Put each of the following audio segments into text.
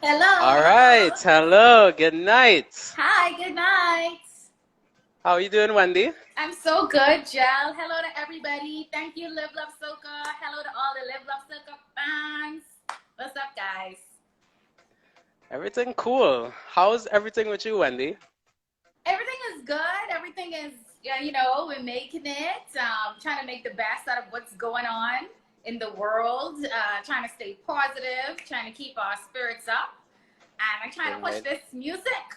Hello, All right. hello. Hello. Good night. Hi, good night. How are you doing, Wendy? I'm so good, Jel. Hello to everybody. Thank you, Live Love Soca. Hello to all the Live Love Soca fans. What's up, guys? Everything cool. How's everything with you, Wendy? Everything is good. Everything is, yeah, we're making it. Trying to make the best out of what's going on in the world. Trying to stay positive. Trying to keep our spirits up. And I'm trying to push Right. this music.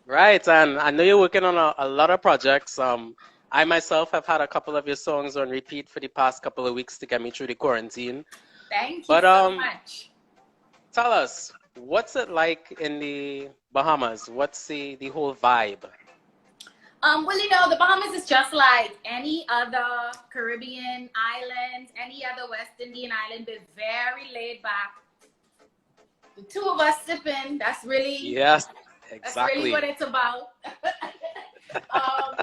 Right. And I know you're working on a lot of projects. I myself have had a couple of your songs on repeat for the past couple of weeks to get me through the quarantine. Thank you But so much. tell us, what's it like in the Bahamas? What's the whole vibe? Well, the Bahamas is just like any other Caribbean island, any other West Indian island. They're very laid back. The two of us sipping, Yes, that's really what exactly. it's about. um,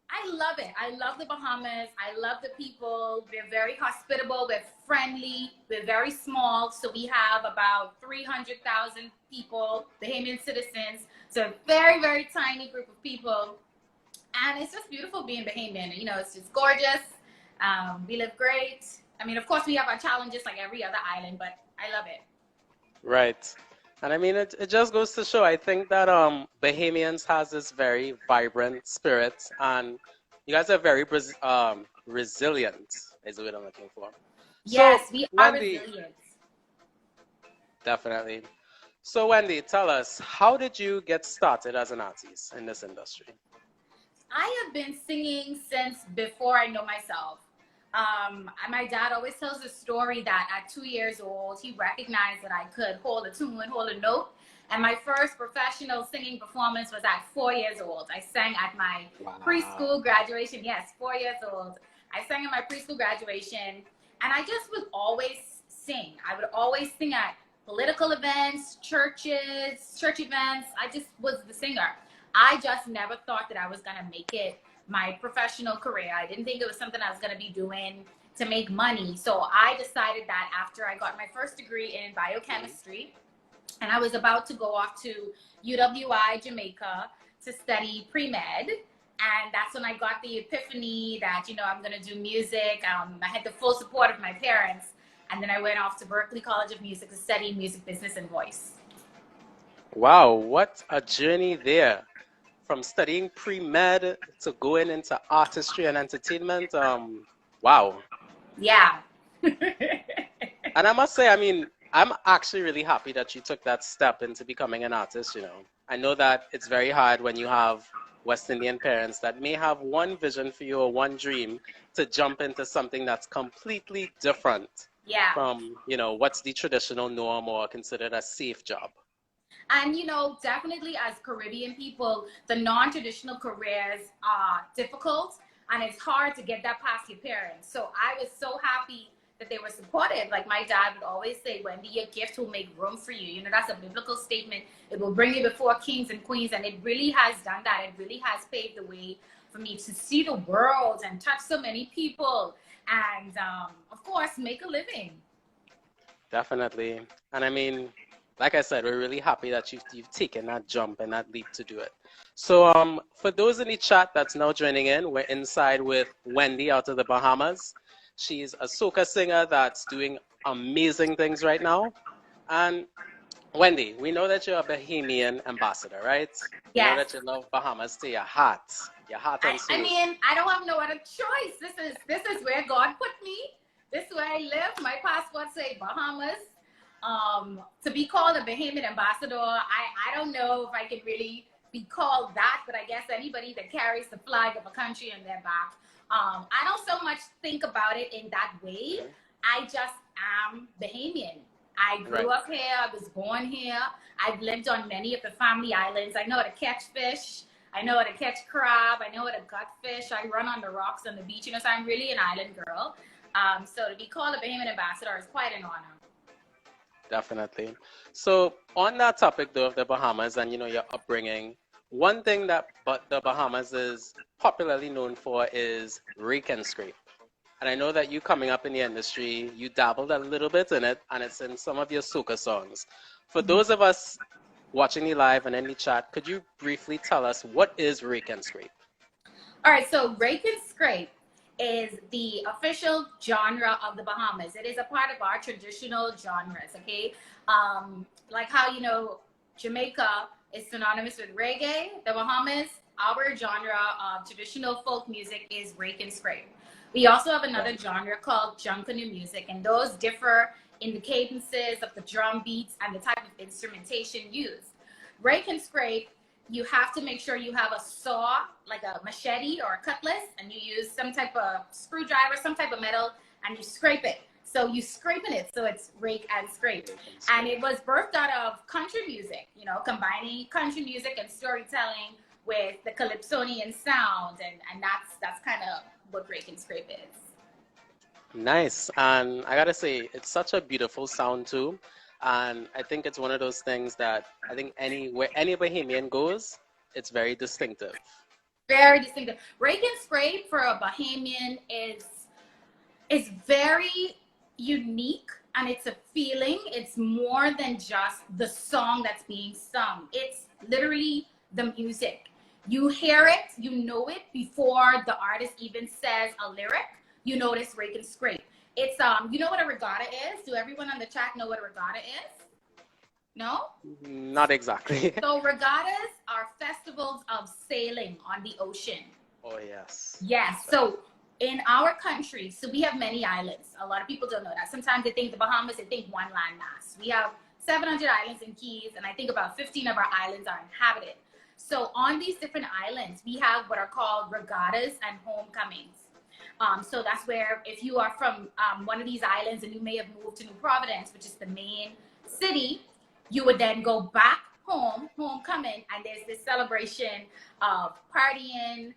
I love it. I love the Bahamas. I love the people. They're very hospitable. They're friendly. They're very small. So we have about 300,000 people, Bahamian citizens. So a very, very tiny group of people. And it's just beautiful being Bahamian. It's just gorgeous. We live great. I mean, of course, we have our challenges like every other island, but I love it. Right. And I mean, it just goes to show, I think that Bahamians has this very vibrant spirit, and you guys are very resilient, is what I'm looking for. So, Yes, we are Wendy, resilient. definitely. So, Wendy, tell us, how did you get started as an artist in this industry? I have been singing since before I know myself. My dad always tells the story that at 2 years old, he recognized that I could hold a tune, hold a note. And my first professional singing performance was at 4 years old. I sang at my Wow. preschool graduation. Yes, 4 years old. I sang at my preschool graduation. And I just would always sing. I would always sing at political events, churches, church events. I just was the singer. I just never thought that I was going to make it my professional career. I didn't think it was something I was going to be doing to make money. So I decided that after I got my first degree in Mhm. biochemistry, and I was about to go off to UWI Jamaica to study pre-med. And that's when I got the epiphany that, I'm going to do music. I had the full support of my parents. And then I went off to Berklee College of Music to study music business and voice. Wow, what a journey there. From studying pre-med to going into artistry and entertainment. Wow. Yeah. And I must say, I mean, I'm actually really happy that you took that step into becoming an artist. I know that it's very hard when you have West Indian parents that may have one vision for you or one dream to jump into something that's completely different Yeah. from what's the traditional norm or considered a safe job. And definitely as Caribbean people, the non-traditional careers are difficult and it's hard to get that past your parents. So I was so happy that they were supportive. Like my dad would always say, Wendy, your gift will make room for you. That's a biblical statement. It will bring you before kings and queens. And it really has done that. It really has paved the way for me to see the world and touch so many people. And of course, make a living. Definitely. And I mean, like I said, we're really happy that you've taken that jump and that leap to do it. So for those in the chat that's now joining in, we're inside with Wendy out of the Bahamas. She's a soca singer that's doing amazing things right now. And Wendy, we know that you're a Bahamian ambassador, right? We know Yes. that you love Bahamas to your heart and I soul. mean, I don't have no other choice. This is where God put me. This is where I live. My passport say Bahamas. To be called a Bahamian ambassador, I don't know if I can really be called that, but I guess anybody that carries the flag of a country on their back. I don't so much think about it in that way. Mhm. I just am Bahamian. I grew Right. up here. I was born here. I've lived on many of the family islands. I know how to catch fish. I know how to catch crab. I know how to gut fish. I run on the rocks on the beach. So I'm really an island girl. So to be called a Bahamian ambassador is quite an honor. Definitely. So on that topic though of the Bahamas and your upbringing, one thing that but the Bahamas is popularly known for is rake and scrape. And I know that you coming up in the industry, you dabbled a little bit in it, and it's in some of your soca songs. For those of us watching you live and in the chat, could you briefly tell us what is rake and scrape? All right, so rake and scrape is the official genre of the Bahamas. It is a part of our traditional genres, okay? Like how, you know, Jamaica is synonymous with reggae, the Bahamas, our genre of traditional folk music is rake and scrape. We also have another genre called junkanoo music, and those differ in the cadences of the drum beats and the type of instrumentation used. Rake and scrape, you have to make sure you have a saw, like a machete or a cutlass, and you use some type of screwdriver, some type of metal, and you scrape it. So you scraping it, so it's rake and scrape. And it was birthed out of country music, you know, combining country music and storytelling with the calypsonian sound, and that's kind of what rake and scrape is. Nice. And I gotta say, it's such a beautiful sound too. And I think it's one of those things that I think where any Bahamian goes, it's very distinctive. Very distinctive. Rake and scrape for a Bahamian is very unique, and it's a feeling. It's more than just the song that's being sung. It's literally the music. You hear it, you know it before the artist even says a lyric. You notice rake and scrape. It's you know what a regatta is? Do everyone on the chat know what a regatta is? No? Not exactly. So regattas are festivals of sailing on the ocean. Oh, yes. Yes. So in our country, so we have many islands. A lot of people don't know that. Sometimes they think the Bahamas, they think one landmass. We have 700 islands and keys, and I think about 15 of our islands are inhabited. So on these different islands, we have what are called regattas and homecomings. So that's where if you are from one of these islands and you may have moved to New Providence, which is the main city, you would then go back home, homecoming, and there's this celebration of partying,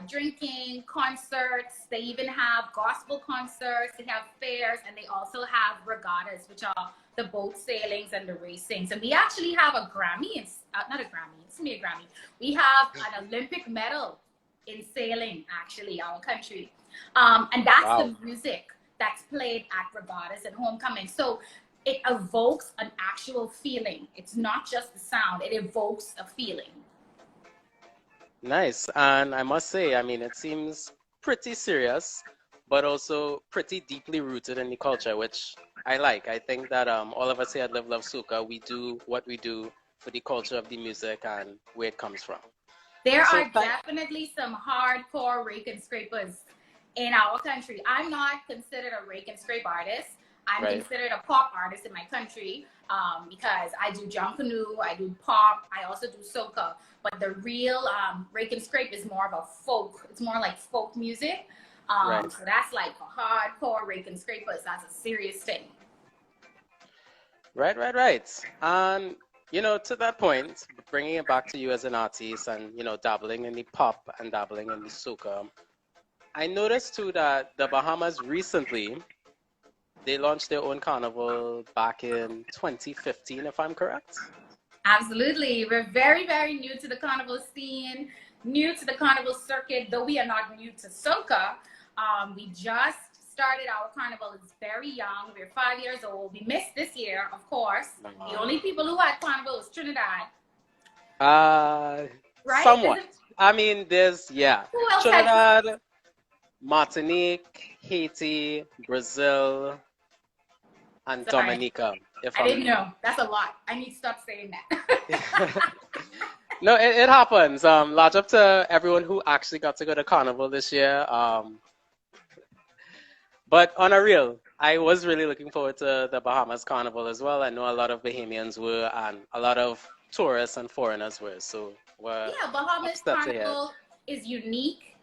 drinking, concerts. They even have gospel concerts, they have fairs, and they also have regattas, which are the boat sailings and the racings. And we actually have a Grammy, not a Grammy, it's me a Grammy. We have an Olympic medal in sailing, actually, our country. And that's the music that's played at regattas and homecoming. So it evokes an actual feeling. It's not just the sound, it evokes a feeling. Nice. And I must say, I mean, it seems pretty serious, but also pretty deeply rooted in the culture, which I like. I think that all of us here at Love Soca, we do what we do for the culture of the music and where it comes from. There are definitely some hardcore rake and scrapers in our country. I'm not considered a rake and scrape artist. I'm considered a pop artist in my country because I do junkanoo, I do pop, I also do soca. But the real rake and scrape is more of a folk. It's more like folk music. So that's like for hardcore rake and scrapers. That's a serious thing. Right. And, you know, to that point, bringing it back to you as an artist and, you know, dabbling in the pop and dabbling in the soca, I noticed too that the Bahamas recently, they launched their own carnival back in 2015, if I'm correct. Absolutely. We're very, very new to the carnival scene, new to the carnival circuit, though we are not new to soca. We just started our carnival. It's very young. We're 5 years old. We missed this year, of course. The only people who had carnival was Trinidad. Right? Somewhat. I mean, there's, Who else Trinidad, Martinique, Haiti, Brazil, and Dominica. I didn't know. That's a lot. I need to stop saying that. No, it happens. Large up to everyone who actually got to go to Carnival this year. But on a real, I was really looking forward to the Bahamas Carnival as well. I know a lot of Bahamians were, and a lot of tourists and foreigners were. So Bahamas Carnival is unique.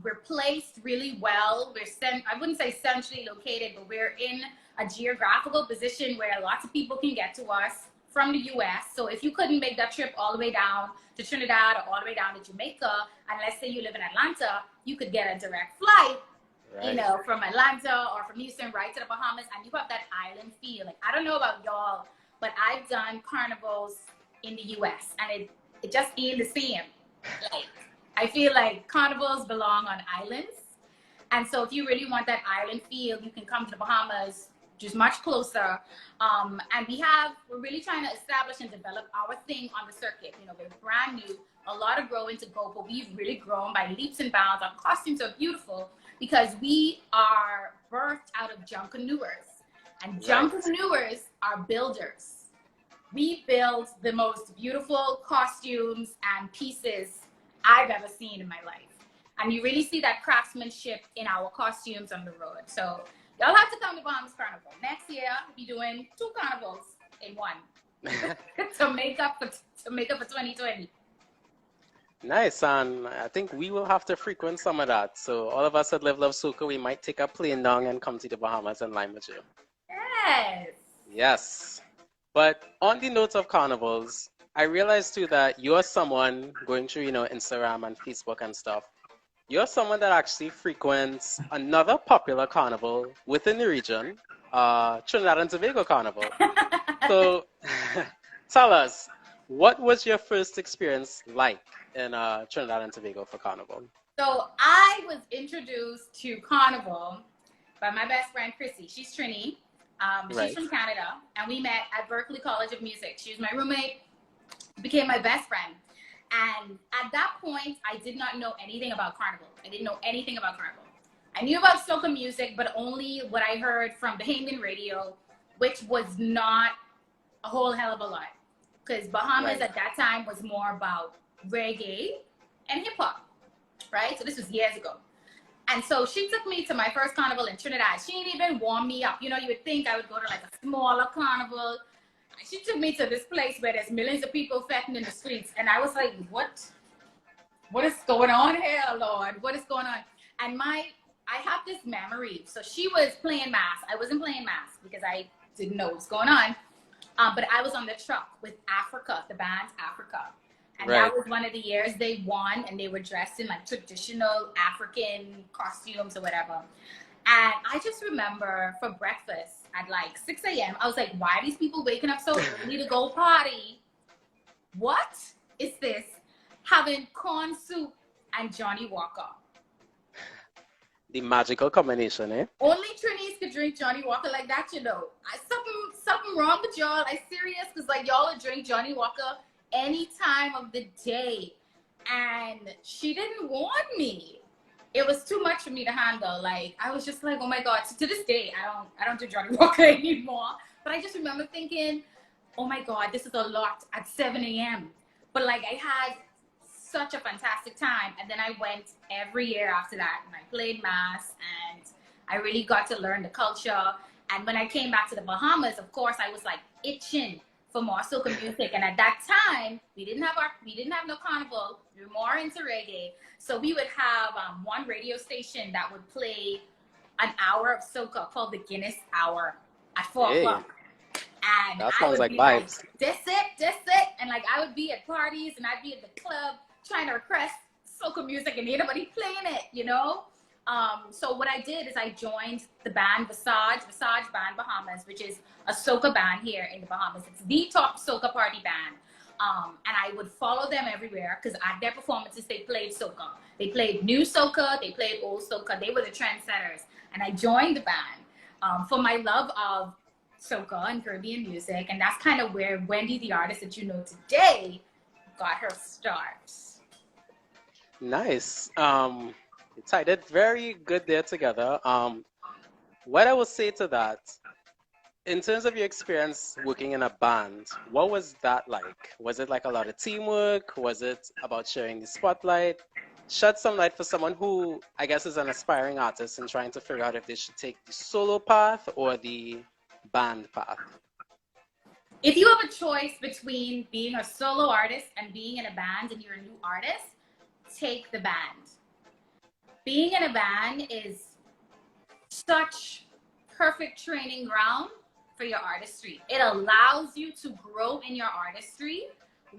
We're placed really well. I wouldn't say centrally located, but we're in a geographical position where lots of people can get to us from the US. So if you couldn't make that trip all the way down to Trinidad or all the way down to Jamaica, and let's say you live in Atlanta, you could get a direct flight, you know, from Atlanta or from Houston right to the Bahamas, and you have that island feel. Like, I don't know about y'all, but I've done carnivals in the US, and it just ain't the same. Like, I feel like carnivals belong on islands. And so if you really want that island feel, you can come to the Bahamas, just much closer. And we're really trying to establish and develop our thing on the circuit. You know, we're brand new, a lot of growing to go, but we've really grown by leaps and bounds. Our costumes are beautiful because we are birthed out of junkaneurs. And junkaneurs are builders. We build the most beautiful costumes and pieces I've ever seen in my life. And you really see that craftsmanship in our costumes on the road. So y'all have to come to Bahamas Carnival. Next year, we'll be doing 2 carnivals in one to make up for 2020. Nice, and I think we will have to frequent some of that. So all of us that live Love Soca, we might take a plane down and come to the Bahamas and line with you. Yes. Yes. But on the note of carnivals, I realized too that you're someone going through, Instagram and Facebook and stuff. You're someone that actually frequents another popular carnival within the region, Trinidad and Tobago Carnival. So tell us, what was your first experience like in Trinidad and Tobago for Carnival? So I was introduced to Carnival by my best friend, Chrissy. She's Trini. She's from Canada, and we met at Berkeley College of Music. She was my roommate, became my best friend. And at that point, I did not know anything about Carnival. I didn't know anything about Carnival. I knew about soca music, but only what I heard from the Bahamian radio, which was not a whole hell of a lot. Because Bahamas at that time was more about reggae and hip hop, right? So this was years ago. And so she took me to my first carnival in Trinidad. She didn't even warm me up. You know, you would think I would go to like a smaller carnival. She took me to this place where there's millions of people fetting in the streets. And I was like, what is going on here, Lord? What is going on? And I have this memory. So she was playing mass. I wasn't playing mass because I didn't know what was going on. But I was on the truck with Africa, the band Africa. And that was one of the years they won, and they were dressed in like traditional African costumes or whatever. And I just remember for breakfast at like 6 a.m., I was like, why are these people waking up so early to go party? What is this? Having corn soup and Johnny Walker. The magical combination, eh? Only Trinis could drink Johnny Walker like that, you know. Something wrong with y'all. I serious, because like y'all would drink Johnny Walker any time of the day. And she didn't warn me. It was too much for me to handle. Like, I was just like, oh my God. So to this day, I don't do Johnny Walker anymore. But I just remember thinking, oh my God, this is a lot at 7 a.m. But like, I had such a fantastic time. And then I went every year after that, and I played mass, and I really got to learn the culture. And when I came back to the Bahamas, of course, I was like itching for more soca music. And at that time, we didn't have no carnival. We were more into reggae. So we would have one radio station that would play an hour of soca called the Guinness Hour at 4 o'clock. And that sounds like vibes. Like, this it. And like, I would be at parties and I'd be at the club trying to request soca music and ain't nobody playing it, you know? So what I did is I joined the band Visage Band Bahamas, which is a soca band here in the Bahamas. It's the top soca party band. And I would follow them everywhere because at their performances, they played soca. They played new soca, they played old soca. They were the trendsetters. And I joined the band for my love of soca and Caribbean music. And that's kind of where Wendi, the artist that you know today, got her start. Nice. You tied it very good there together. What I would say to that, in terms of your experience working in a band, what was that like? Was it like a lot of teamwork? Was it about sharing the spotlight? Shed some light for someone who, I guess, is an aspiring artist and trying to figure out if they should take the solo path or the band path. If you have a choice between being a solo artist and being in a band and you're a new artist, take the band. Being in a band is such perfect training ground for your artistry. It allows you to grow in your artistry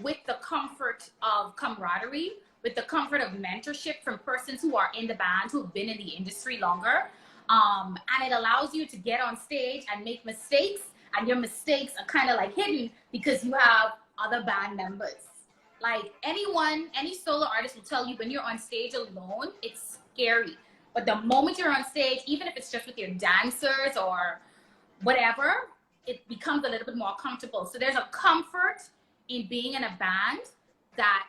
with the comfort of camaraderie, with the comfort of mentorship from persons who are in the band, who've been in the industry longer. And it allows you to get on stage and make mistakes, and your mistakes are kind of like hidden because you have other band members. Like any solo artist will tell you, when you're on stage alone, it's scary. But the moment you're on stage, even if it's just with your dancers or whatever, it becomes a little bit more comfortable. So there's a comfort in being in a band that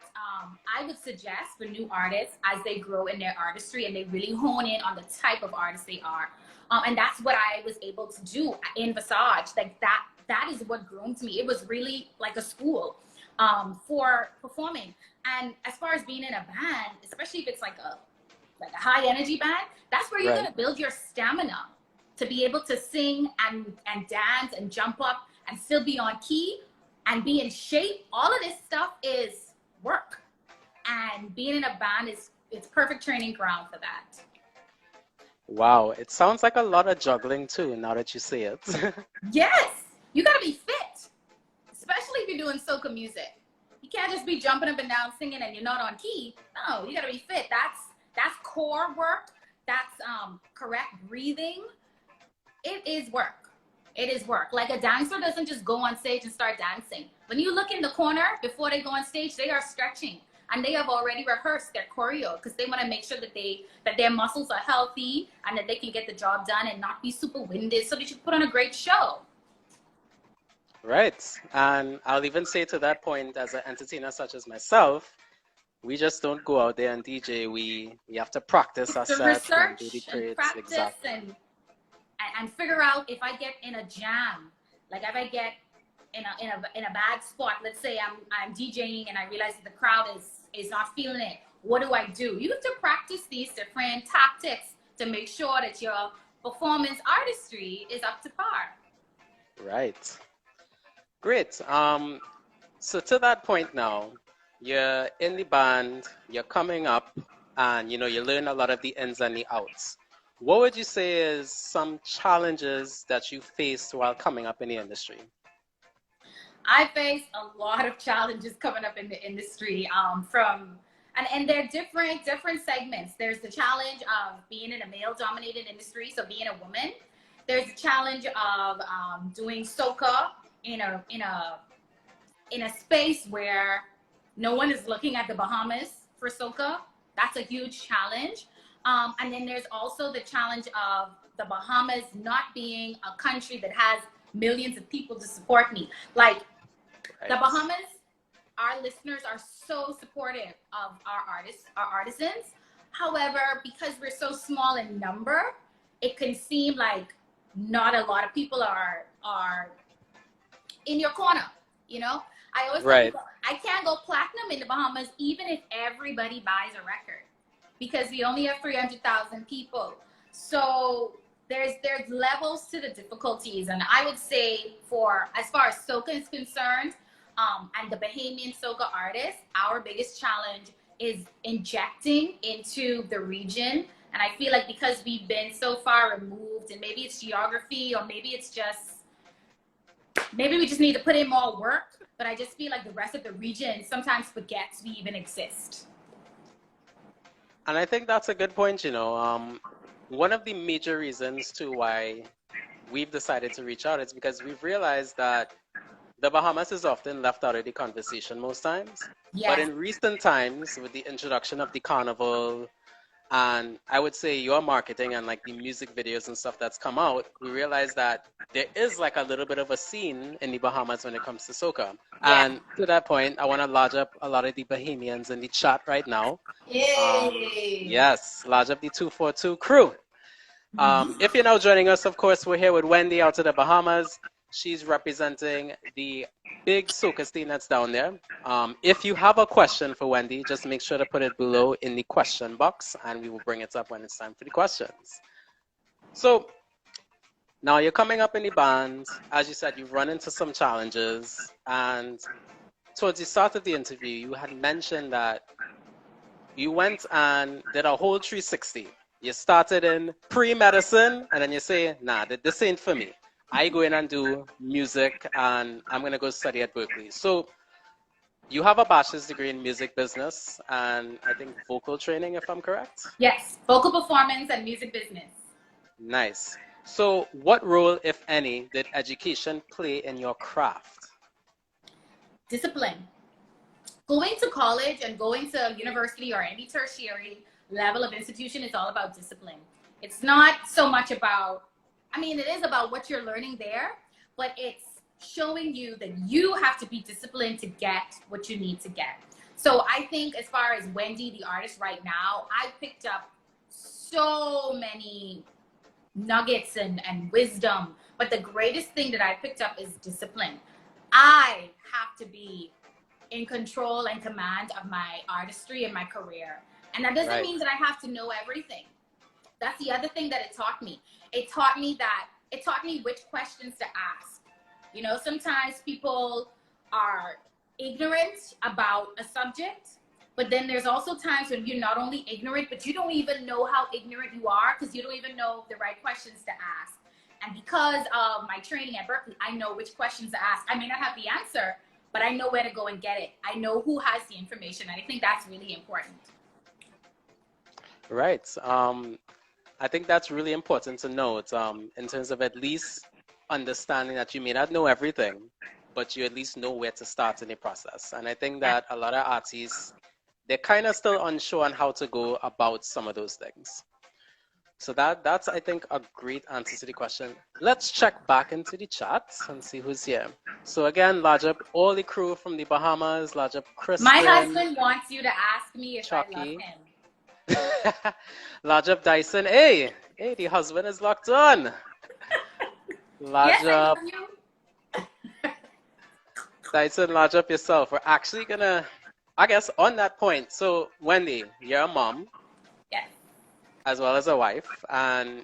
I would suggest for new artists as they grow in their artistry and they really hone in on the type of artist they are. And that's what I was able to do in Visage. Like that is what groomed me. It was really like a school for performing. And as far as being in a band, especially if it's like a high energy band, that's where you're Right. gonna build your stamina to be able to sing and dance and jump up and still be on key and be in shape. All of this stuff is work. And being in a band it's perfect training ground for that. Wow, it sounds like a lot of juggling too, now that you say it. Yes, you gotta be fit, especially if you're doing soca music. You can't just be jumping up and down singing and you're not on key. No, you gotta be fit. That's core work. That's correct breathing. It is work. It is work. Like a dancer doesn't just go on stage and start dancing. When you look in the corner before they go on stage, they are stretching and they have already rehearsed their choreo because they want to make sure that their muscles are healthy and that they can get the job done and not be super winded so that you put on a great show. Right. And I'll even say to that point, as an entertainer such as myself, we just don't go out there and DJ. We have to practice our To sets and do the research and trades. practice Exactly. and figure out if I get in a jam, like if I get in a bad spot. Let's say I'm DJing and I realize that the crowd is not feeling it. What do? You have to practice these different tactics to make sure that your performance artistry is up to par. Right. Great. So to that point now, you're in the band, you're coming up, and you learn a lot of the ins and the outs. What would you say is some challenges that you faced while coming up in the industry? I faced a lot of challenges coming up in the industry and they're different segments. There's the challenge of being in a male dominated industry, so being a woman. There's the challenge of doing soca in a space where no one is looking at the Bahamas for soca. That's a huge challenge. And then there's also the challenge of the Bahamas not being a country that has millions of people to support me. Like the Bahamas, our listeners are so supportive of our artists, our artisans. However, because we're so small in number, it can seem like not a lot of people are in your corner. I always tell people I can't go platinum in the Bahamas even if everybody buys a record because we only have 300,000 people. So there's levels to the difficulties, and I would say as far as soca is concerned, and the Bahamian soca artists, our biggest challenge is injecting into the region. And I feel like because we've been so far removed, and maybe it's geography, or maybe we just need to put in more work, but I just feel like the rest of the region sometimes forgets we even exist. And I think that's a good point. One of the major reasons to why we've decided to reach out is because we've realized that the Bahamas is often left out of the conversation most times. Yes. But in recent times, with the introduction of the carnival, and I would say your marketing and like the music videos and stuff that's come out, we realized that there is like a little bit of a scene in the Bahamas when it comes to soca. Yeah. And to that point, I want to lodge up a lot of the Bahamians in the chat right now. Yay! Yes, lodge up the 242 crew. If you're now joining us, of course, we're here with Wendi out of the Bahamas. She's representing the big soca scene that's down there. If you have a question for Wendi, just make sure to put it below in the question box, and we will bring it up when it's time for the questions. So now you're coming up in the band. As you said, you've run into some challenges, and towards the start of the interview, you had mentioned that you went and did a whole 360. You started in pre-medicine, and then you say, nah, this ain't for me. I go in and do music, and I'm going to go study at Berkeley. So you have a bachelor's degree in music business and I think vocal training, if I'm correct? Yes, vocal performance and music business. Nice. So what role, if any, did education play in your craft? Discipline. Going to college and going to university or any tertiary level of institution, it's all about discipline. It's not so much about, I mean, it is about what you're learning there, but it's showing you that you have to be disciplined to get what you need to get. So I think as far as Wendi, the artist right now, I picked up so many nuggets and wisdom. But the greatest thing that I picked up is discipline. I have to be in control and command of my artistry and my career. And that doesn't mean that I have to know everything. That's the other thing that it taught me. It taught me which questions to ask. You know, sometimes people are ignorant about a subject, but then there's also times when you're not only ignorant, but you don't even know how ignorant you are because you don't even know the right questions to ask. And because of my training at Berkeley, I know which questions to ask. I may not have the answer, but I know where to go and get it. I know who has the information. And I think that's really important. Right. I think that's really important to note in terms of at least understanding that you may not know everything, but you at least know where to start in the process. And I think that a lot of artists, they're kind of still unsure on how to go about some of those things. So that's, I think, a great answer to the question. Let's check back into the chat and see who's here. So again, large up all the crew from the Bahamas, large up Kristen. My husband wants you to ask me if Chucky. I love him. Large up Dyson. Hey, the husband is locked on. Large yes, up. I love you. Dyson, large up yourself. We're actually gonna, I guess, on that point. So Wendi, you're a mom. Yes. As well as a wife, and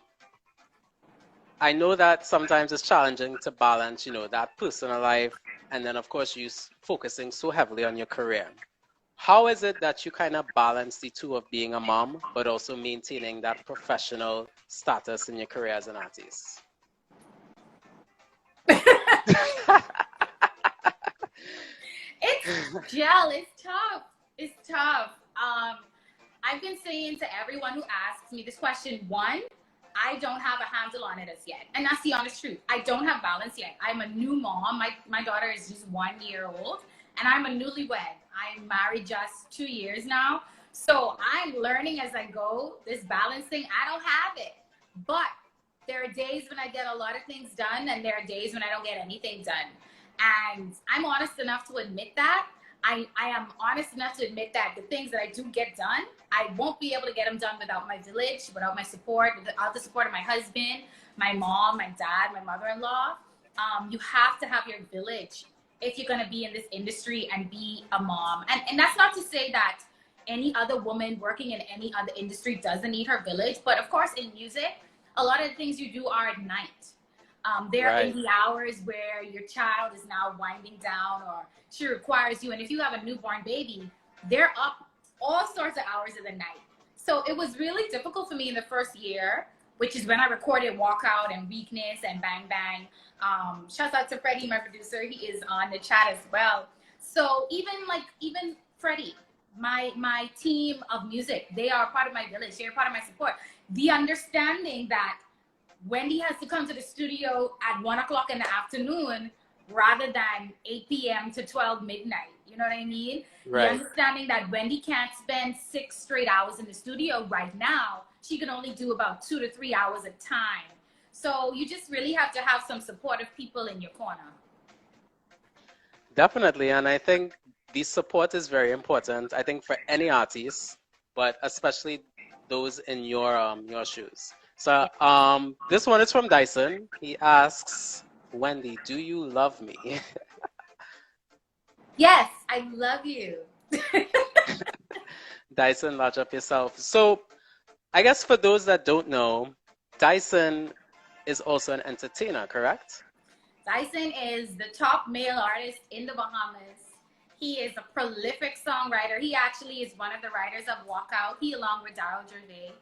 I know that sometimes it's challenging to balance, you know, that personal life and then of course you focusing so heavily on your career. How is it that you kind of balance the two of being a mom but also maintaining that professional status in your career as an artist? It's tough. It's tough. I've been saying to everyone who asks me this question, one, I don't have a handle on it as yet. And that's the honest truth. I don't have balance yet. I'm a new mom. My daughter is just 1 year old and I'm a newlywed. I'm married just 2 years now. So I'm learning as I go, this balance thing, I don't have it. But there are days when I get a lot of things done and there are days when I don't get anything done. And I'm honest enough to admit that. I am honest enough to admit that the things that I do get done, I won't be able to get them done without my village, without my support, without the support of my husband, my mom, my dad, my mother-in-law. You have to have your village if you're going to be in this industry and be a mom. And that's not to say that any other woman working in any other industry doesn't need her village. But of course, in music, a lot of the things you do are at night. They're in the hours where your child is now winding down or she requires you. And if you have a newborn baby, they're up all sorts of hours of the night. So it was really difficult for me in the first year, which is when I recorded Walkout and Weakness and Bang Bang. Shouts out to Freddie, my producer. He is on the chat as well. So even Freddie, my team of music, they are part of my village. They're part of my support. The understanding that Wendi has to come to the studio at 1 o'clock in the afternoon rather than 8 p.m. to 12 midnight. You know what I mean? Right. The understanding that Wendi can't spend 6 straight hours in the studio right now. She can only do about 2 to 3 hours at a time. So you just really have to have some supportive people in your corner. Definitely. And I think the support is very important, I think, for any artist, but especially those in your shoes. So this one is from Dyson. He asks, Wendi, do you love me? Yes, I love you. Dyson, lodge up yourself. So I guess for those that don't know, Dyson is also an entertainer, correct? Dyson is the top male artist in the Bahamas. He is a prolific songwriter. He actually is one of the writers of Walkout. He, along with Daryl Gervais.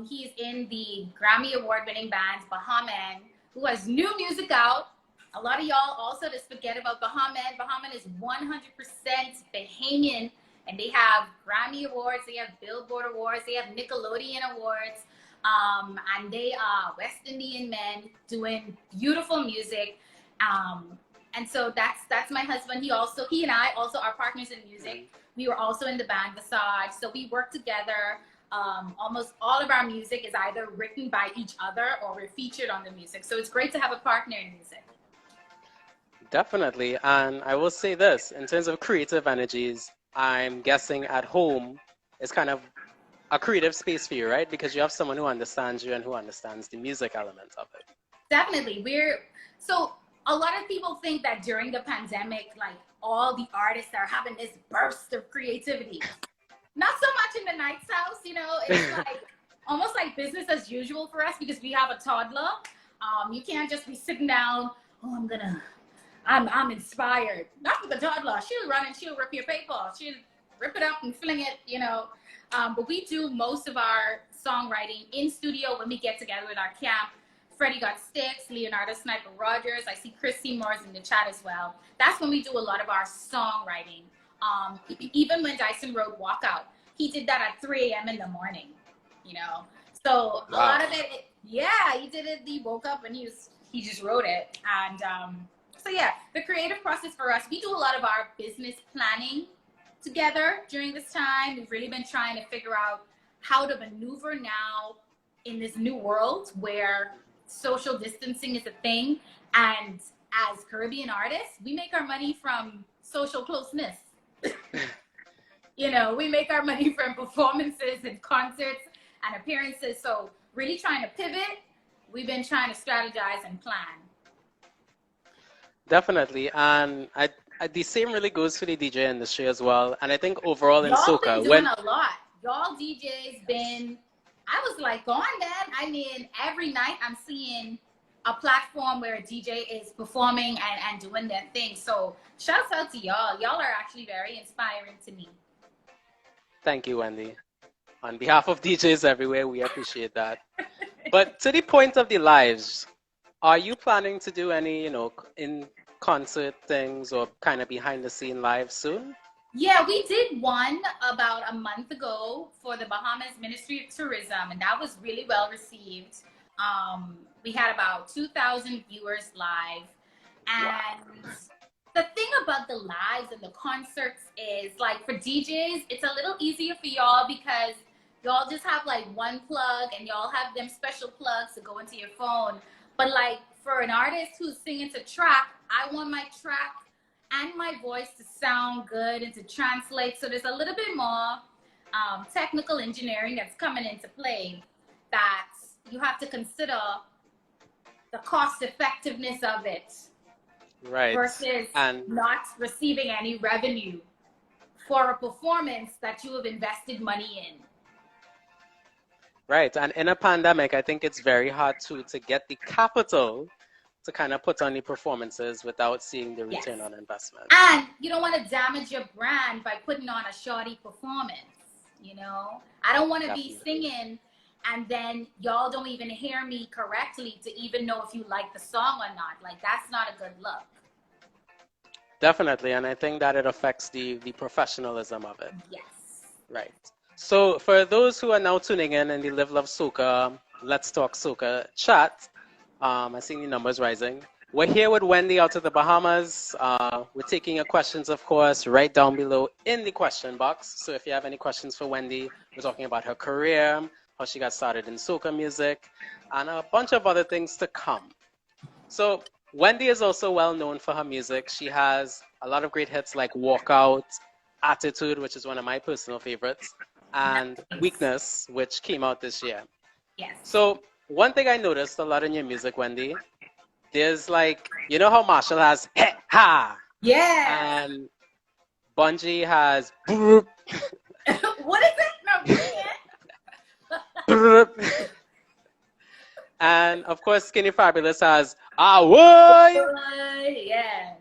He's in the Grammy Award-winning band Bahamas, who has new music out. A lot of y'all also just forget about Bahamas. Bahamas is 100% Bahamian, and they have Grammy Awards, they have Billboard Awards, they have Nickelodeon Awards, and they are West Indian men doing beautiful music. And so that's my husband. He and I also are partners in music. We were also in the band Visage, so we work together. almost all of our music is either written by each other or we're featured on the music. So it's great to have a partner in music. Definitely. And I will say this, in terms of creative energies, I'm guessing at home is kind of a creative space for you, right? Because you have someone who understands you and who understands the music element of it. Definitely. So a lot of people think that during the pandemic, like all the artists are having this burst of creativity. Not so much in the Knight's house, you know, it's like almost like business as usual for us because we have a toddler. You can't just be sitting down, oh, I'm inspired. Not with the toddler. She'll run and she'll rip your paper. She'll rip it up and fling it, you know. But we do most of our songwriting in studio when we get together with our camp. Freddie Got Sticks, Leonardo Sniper Rogers. I see Chris Seymour's in the chat as well. That's when we do a lot of our songwriting. Even when Dyson wrote Walkout, he did that at 3 a.m. in the morning, you know. So a lot of it, yeah, he did it. He woke up and he just wrote it. And so yeah, the creative process for us, we do a lot of our business planning together during this time. We've really been trying to figure out how to maneuver now in this new world where social distancing is a thing. And as Caribbean artists, we make our money from social closeness. You know, we make our money from performances and concerts and appearances. So really trying to pivot. We've been trying to strategize and plan. Definitely. And the same really goes for the DJ industry as well. And I think overall in Y'all soca, been doing a lot. Y'all DJs been, I was like, go on then. I mean, every night I'm seeing a platform where a DJ is performing and doing their thing. So shouts out to y'all. Y'all are actually very inspiring to me. Thank you, Wendi. On behalf of DJs everywhere, we appreciate that. But to the point of the lives, are you planning to do any, you know, in concert things or kind of behind the scene live soon? Yeah, we did one about a month ago for the Bahamas Ministry of Tourism, and that was really well received. We had about 2,000 viewers live. And the thing about the lives and the concerts is, like, for DJs, it's a little easier for y'all because y'all just have like one plug and y'all have them special plugs to go into your phone. But like for an artist who's singing to track, I want my track and my voice to sound good and to translate. So there's a little bit more technical engineering that's coming into play that you have to consider the cost effectiveness of it. Right. Versus not receiving any revenue for a performance that you have invested money in. Right. And in a pandemic, I think it's very hard to get the capital to kind of put on the performances without seeing the return on investment. And you don't want to damage your brand by putting on a shoddy performance, you know? I don't want to be singing and then y'all don't even hear me correctly to even know if you like the song or not. Like, that's not a good look. Definitely, and I think that it affects the professionalism of it. Yes. Right. So for those who are now tuning in the Live Love Soca, Let's Talk Soca chat, I see the numbers rising. We're here with Wendi out of the Bahamas. We're taking your questions, of course, right down below in the question box. So if you have any questions for Wendi, we're talking about her career, how she got started in soca music, and a bunch of other things to come. So Wendi is also well known for her music. She has a lot of great hits like Walkout, Attitude, which is one of my personal favorites, and Weakness, which came out this year. Yes. So one thing I noticed a lot in your music, Wendi, there's like, you know how Marshall has "Hey, ha"? Yeah. And Bungie has what is it? No, bring it. And of course, Skinny Fabulous has "Ahoy!" Yeah.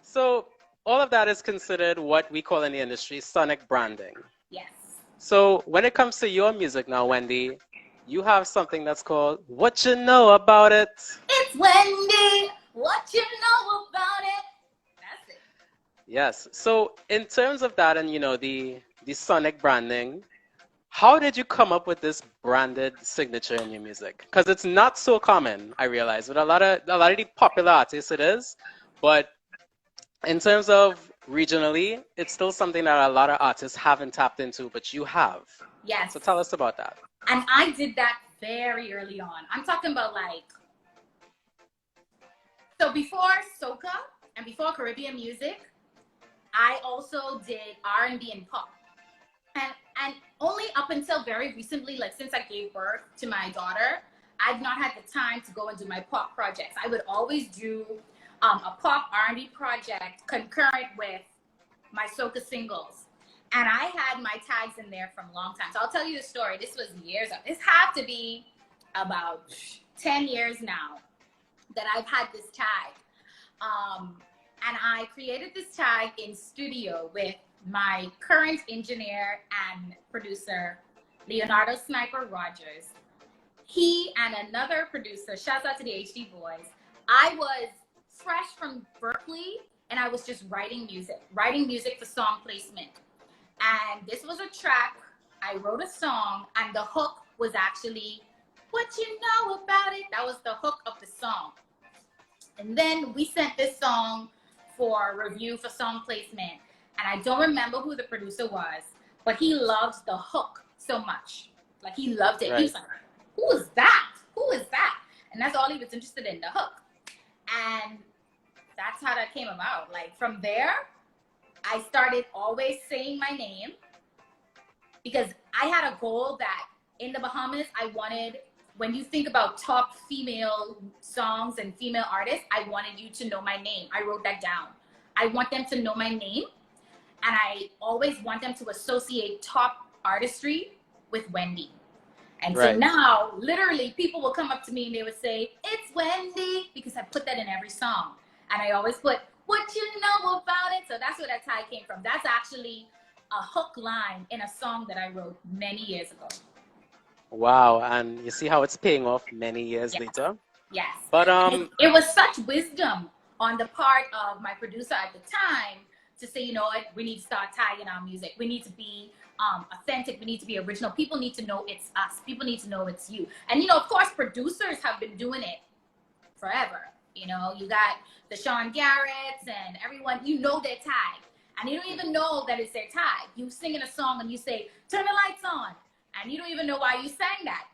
So all of that is considered what we call in the industry sonic branding. Yes. So when it comes to your music now, Wendi, you have something that's called What You Know About It. It's Wendi. What you know about it? That's it. Yes. So in terms of that and, you know, the sonic branding, how did you come up with this branded signature in your music? Because it's not so common, I realize. With a lot of the popular artists it is, but in terms of regionally, it's still something that a lot of artists haven't tapped into, but you have. Yes. So tell us about that. And I did that very early on. I'm talking about like, so before soca and before Caribbean music, I also did R&B and pop. And only up until very recently, like since I gave birth to my daughter, I've not had the time to go and do my pop projects. I would always do a pop R&B project concurrent with my soca singles. And I had my tags in there from a long time. So I'll tell you the story. This was years ago. This had to be about 10 years now that I've had this tag. And I created this tag in studio with my current engineer and producer, Leonardo Sniper Rogers. He and another producer, shouts out to the HD Boys. I was fresh from Berkeley and I was just writing music for song placement. And this was a track, I wrote a song, and the hook was actually, "What you know about it?" That was the hook of the song. And then we sent this song for review for song placement. And I don't remember who the producer was, but he loved the hook so much. Like, he loved it. Right. He was like, "Who is that? Who is that?" And that's all he was interested in, the hook. And that's how that came about. Like, from there, I started always saying my name because I had a goal that in the Bahamas, I wanted, when you think about top female songs and female artists, I wanted you to know my name. I wrote that down. I want them to know my name. And I always want them to associate top artistry with Wendi. And right. So now, literally, people will come up to me and they would say, "It's Wendi," because I put that in every song. And I always put, "What you know about it?" So that's where that tag came from. That's actually a hook line in a song that I wrote many years ago. Wow, and you see how it's paying off many years later? Yes. But it was such wisdom on the part of my producer at the time to say, you know what, we need to start tagging our music. We need to be authentic. We need to be original. People need to know it's us. People need to know it's you. And, you know, of course, producers have been doing it forever. You know, you got the Sean Garretts and everyone, you know their tag. And you don't even know that it's their tag. You sing in a song and you say, "Turn the lights on." And you don't even know why you sang that.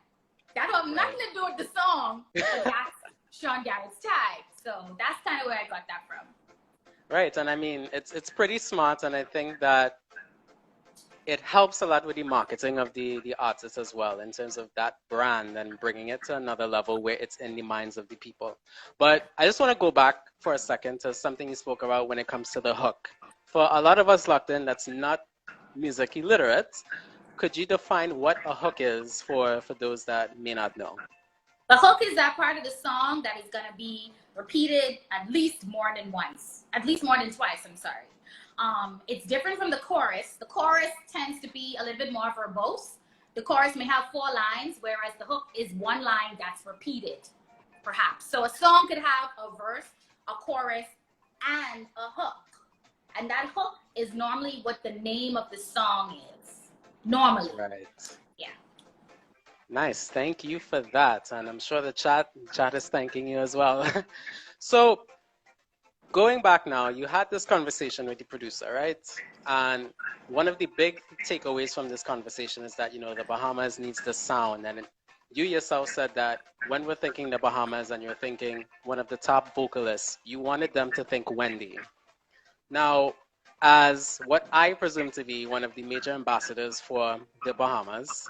That has nothing to do with the song, but that's Sean Garrett's tag. So that's kind of where I got that from. Right, and I mean, it's pretty smart, and I think that it helps a lot with the marketing of the artist as well, in terms of that brand and bringing it to another level where it's in the minds of the people. But I just want to go back for a second to something you spoke about when it comes to the hook. For a lot of us locked in that's not music illiterate, could you define what a hook is for those that may not know? The hook is that part of the song that is going to be repeated at least more than once, at least more than twice, I'm sorry. It's different from the chorus. The chorus tends to be a little bit more verbose. The chorus may have 4 lines, whereas the hook is 1 line that's repeated, perhaps. So a song could have a verse, a chorus, and a hook. And that hook is normally what the name of the song is. Normally. Right. Yeah. Nice. Thank you for that. And I'm sure the chat is thanking you as well. So going back now, you had this conversation with the producer, right? And one of the big takeaways from this conversation is that, you know, the Bahamas needs the sound. And you yourself said that when we're thinking the Bahamas and you're thinking one of the top vocalists, you wanted them to think Wendi. Now, as what I presume to be one of the major ambassadors for the Bahamas,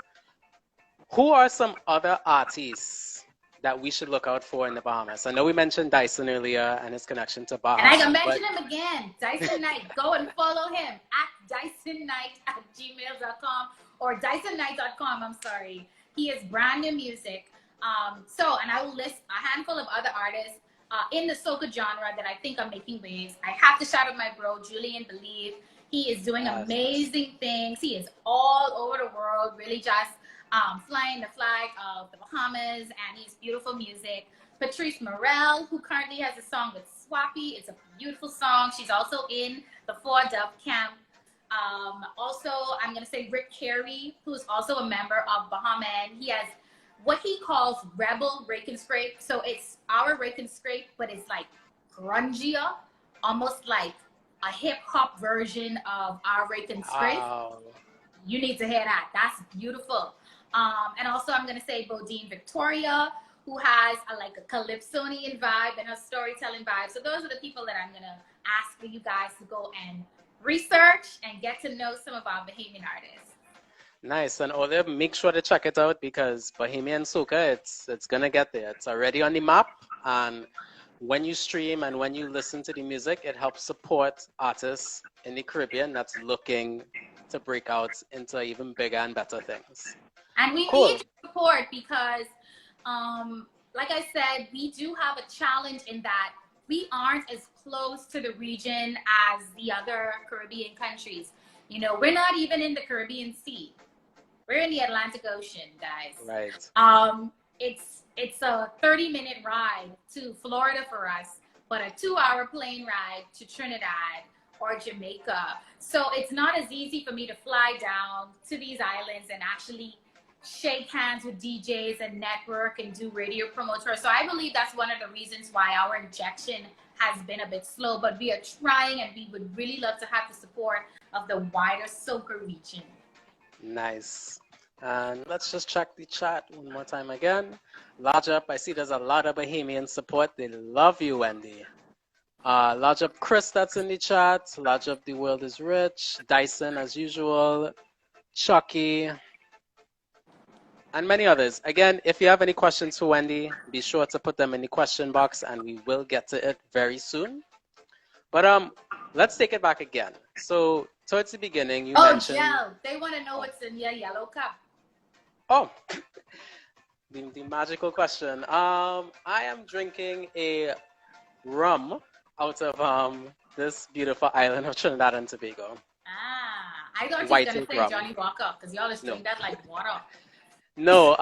who are some other artists that we should look out for in the Bahamas? I know we mentioned Dyson earlier and his connection to Bahamas. And I can mention him again, Dyson Knight. Go and follow him at DysonKnight@gmail.com or DysonKnight.com, I'm sorry. He is brand new music. And I will list a handful of other artists in the soca genre that I think are making waves. I have to shout out my bro, Julian Believe. He is doing amazing things. He is all over the world, really just flying the flag of the Bahamas, and he's beautiful music. Patrice Morel, who currently has a song with Swappy. It's a beautiful song. She's also in the 4 Dove camp. Also, I'm going to say Rick Carey, who's also a member of Bahaman. He has what he calls Rebel Rake and Scrape. So it's our Rake and Scrape, but it's like grungier, almost like a hip hop version of Our Rican Script. Wow. You need to hear that. That's beautiful. And also I'm gonna say Bodine Victoria, who has like a calypsonian vibe and a storytelling vibe. So those are the people that I'm gonna ask for you guys to go and research and get to know some of our Bahamian artists. Nice. And Olive, make sure to check it out because Bahamian Soca, it's gonna get there. It's already on the map. And when you stream and when you listen to the music, it helps support artists in the Caribbean that's looking to break out into even bigger and better things. And we Cool. need your support because, like I said, we do have a challenge in that we aren't as close to the region as the other Caribbean countries. You know, we're not even in the Caribbean Sea. We're in the Atlantic Ocean, guys. Right. It's a 30-minute ride to Florida for us, but a 2-hour plane ride to Trinidad or Jamaica. So it's not as easy for me to fly down to these islands and actually shake hands with DJs and network and do radio promo tours. So I believe that's one of the reasons why our injection has been a bit slow, but we are trying and we would really love to have the support of the wider Soca region. Nice. And let's just check the chat one more time again. Large up, I see there's a lot of Bahamian support. They love you, Wendi. Large up Chris that's in the chat. Large up The World is Rich. Dyson as usual. Chucky. And many others. Again, if you have any questions for Wendi, be sure to put them in the question box and we will get to it very soon. But let's take it back again. So towards the beginning, you mentioned... Gel, they want to know what's in your yellow cup. Oh, the magical question. I am drinking a rum out of this beautiful island of Trinidad and Tobago. I thought you were going to say Johnny Walker because y'all just drink that like water. No,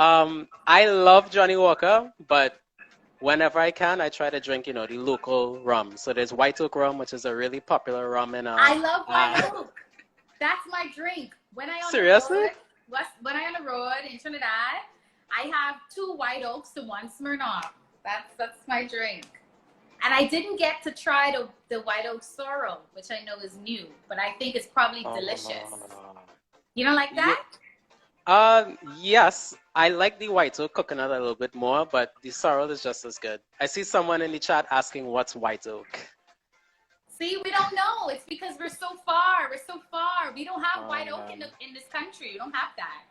I love Johnny Walker, but whenever I can, I try to drink, the local rum. So there's White Oak rum, which is a really popular rum in I love White Oak. That's my drink. Seriously? When I'm on the road in Trinidad, I have 2 White Oaks to 1 Smirnoff. That's my drink. And I didn't get to try the White Oak Sorrel, which I know is new, but I think it's probably delicious. You don't like that? Yes, I like the White Oak coconut a little bit more, but the Sorrel is just as good. I see someone in the chat asking what's White Oak. See, we don't know. It's because we're so far. We're so far. We don't have White Oak in this country. We don't have that.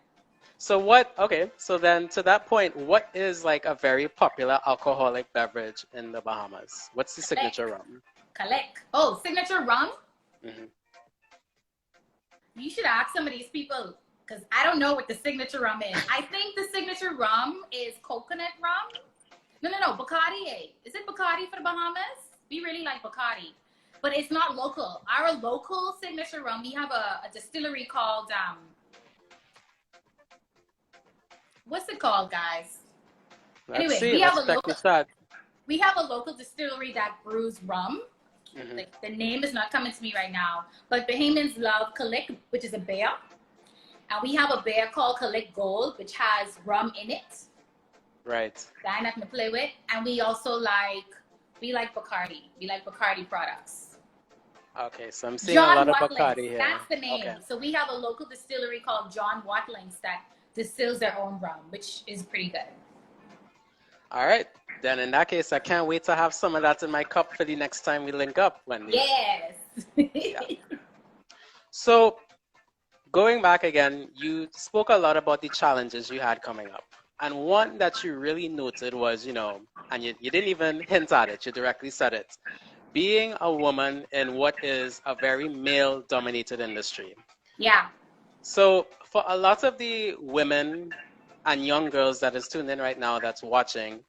So then to that point, what is like a very popular alcoholic beverage in the Bahamas? What's the signature rum? Kalek. Oh, signature rum? Mm-hmm. You should ask some of these people because I don't know what the signature rum is. I think the signature rum is coconut rum. No, Bacardi. Is it Bacardi for the Bahamas? We really like Bacardi. But it's not local. Our local signature rum, we have a distillery called, what's it called, guys? We have a local distillery that brews rum. Mm-hmm. Like, the name is not coming to me right now. But Bahamians love Kalik, which is a beer. And we have a beer called Kalik Gold, which has rum in it. Right. That I'm not going to play with. And we also like Bacardi. We like Bacardi products. Okay, so I'm seeing a lot of Bacardi here. That's the name. Okay. So we have a local distillery called John Watlings that distills their own rum, which is pretty good. All right. Then in that case, I can't wait to have some of that in my cup for the next time we link up, Wendi. Yes. Yeah. So going back again, you spoke a lot about the challenges you had coming up. And one that you really noted was, and you didn't even hint at it, you directly said it. Being a woman in what is a very male-dominated industry. Yeah. So for a lot of the women and young girls that is tuned in right now that's watching,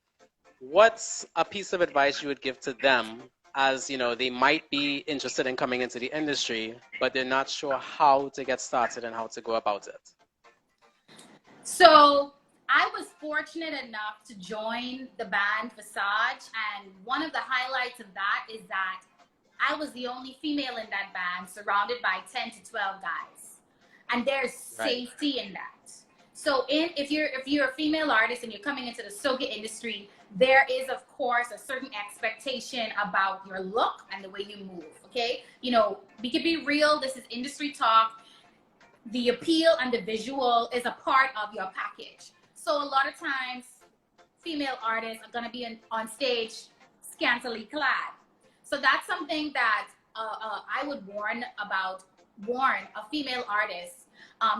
what's a piece of advice you would give to them as, they might be interested in coming into the industry, but they're not sure how to get started and how to go about it? So I was fortunate enough to join the band Visage, and one of the highlights of that is that I was the only female in that band, surrounded by 10 to 12 guys. And there's safety in that. So if you're a female artist and you're coming into the soca industry, there is of course a certain expectation about your look and the way you move. Okay, we can be real. This is industry talk. The appeal and the visual is a part of your package. So a lot of times, female artists are going to be on stage scantily clad. So that's something that I would warn a female artist